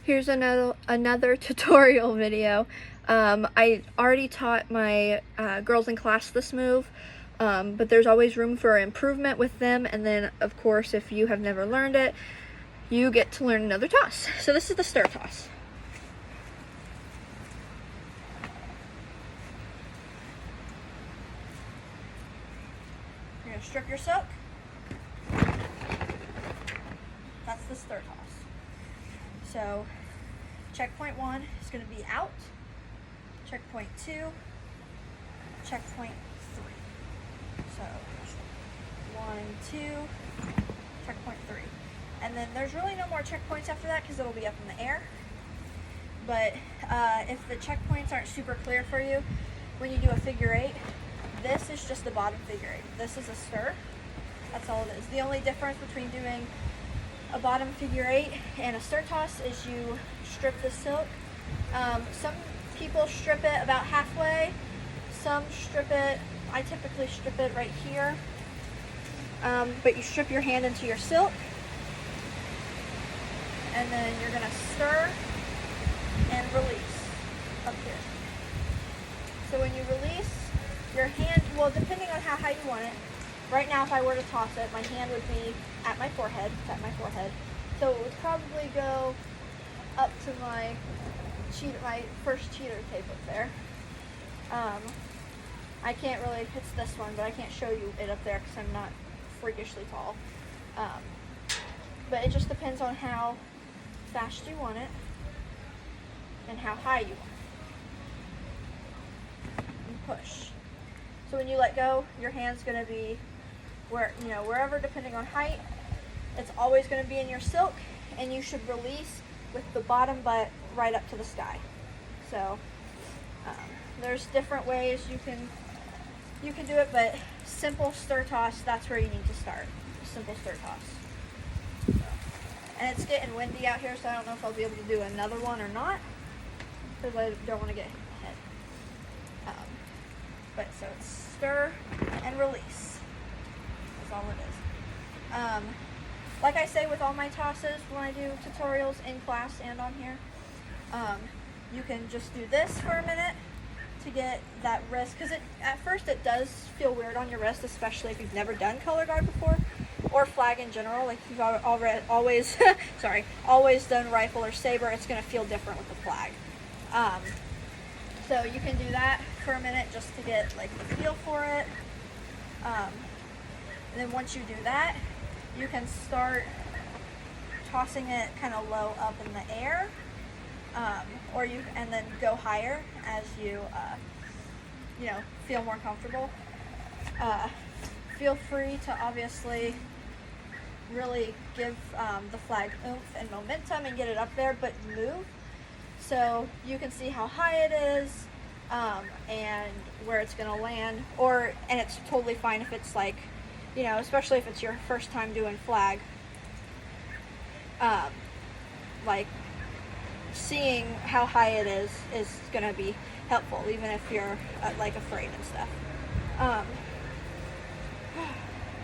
Here's another tutorial video. I already taught my girls in class this move, but there's always room for improvement with them. And then, of course, if you have never learned it, you get to learn another toss. So this is the stir toss. You're gonna strip your silk. That's the stir toss. So checkpoint 1 is going to be out, checkpoint 2, checkpoint 3. So 1, 2, checkpoint 3. And then there's really no more checkpoints after that because it'll be up in the air. But if the checkpoints aren't super clear for you, when you do a figure 8, this is just the bottom figure 8. This is a stir. That's all it is. The only difference between doing a bottom figure 8 and a stir toss is you strip the silk. Some people strip it about halfway, some strip it, I typically strip it right here, but you strip your hand into your silk, and then you're going to stir and release up here. So when you release, your hand, well, depending on how high you want it, right now if I were to toss it, my hand would be at my forehead, so it would probably go up to my first cheater tape up there. I can't really, it's this one, but I can't show you it up there because I'm not freakishly tall. But it just depends on how fast you want it and how high you want it. And push. So when you let go, your hand's going to be wherever, depending on height. It's always going to be in your silk, and you should release with the bottom butt right up to the sky. So there's different ways you can do it, but simple stir toss, that's where you need to start. Simple stir toss. And it's getting windy out here, so I don't know if I'll be able to do another one or not, because I don't want to get hit. But so it's stir and release. That's all it is. Like I say with all my tosses when I do tutorials in class and on here, you can just do this for a minute to get that wrist, because at first it does feel weird on your wrist, especially if you've never done color guard before, or flag in general. Like if you've always done rifle or saber, it's going to feel different with the flag. So you can do that for a minute just to get like the feel for it. And then once you do that, you can start tossing it kind of low up in the air, and then go higher as you feel more comfortable. Feel free to obviously really give the flag oomph and momentum and get it up there, but move so you can see how high it is and where it's going to land. And it's totally fine if it's like, especially if it's your first time doing flag, like seeing how high it is going to be helpful, even if you're like afraid and stuff.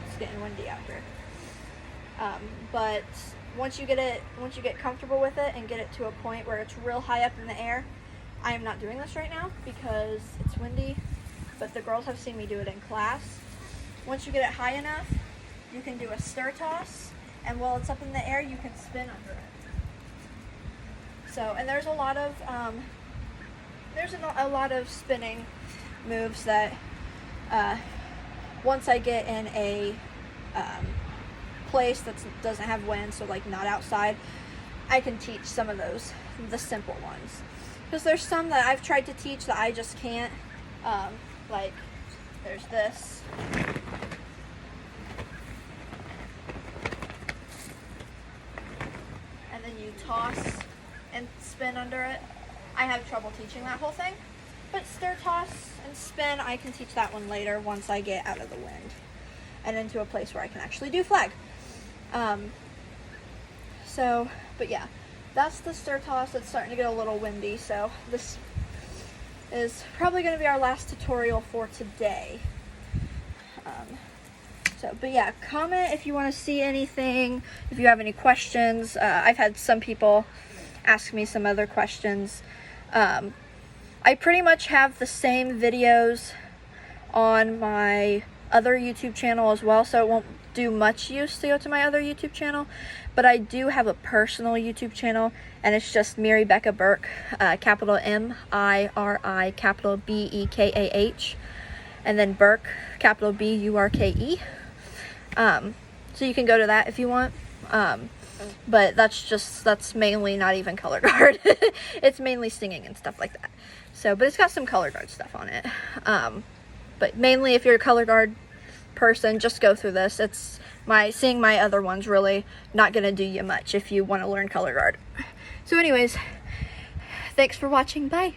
It's getting windy out here. But once you get comfortable with it and get it to a point where it's real high up in the air, I am not doing this right now because it's windy, but the girls have seen me do it in class. Once you get it high enough, you can do a stir toss, and while it's up in the air, you can spin under it. So, and there's a lot of spinning moves that once I get in a place that doesn't have wind, so like not outside, I can teach some of those, the simple ones. Because there's some that I've tried to teach that I just can't. Like there's this. And then you toss and spin under it. I have trouble teaching that whole thing. But stir, toss, and spin, I can teach that one later once I get out of the wind and into a place where I can actually do flag. But yeah, that's the stir toss. It's starting to get a little windy, so this is probably going to be our last tutorial for today. But yeah, comment if you want to see anything, if you have any questions. I've had some people ask me some other questions. I pretty much have the same videos on my other YouTube channel as well, so it won't do much use to go to my other YouTube channel. But I do have a personal YouTube channel, and it's just Miri Bekah Burke, capital M-I-R-I, capital B-E-K-A-H, and then Burke, capital B-U-R-K-E. So you can go to that if you want. But that's mainly not even color guard. It's mainly singing and stuff like that. So, but it's got some color guard stuff on it. But mainly if you're a color guard person, just go through this. It's seeing my other ones really not gonna do you much if you want to learn color guard. So anyways, thanks for watching. Bye.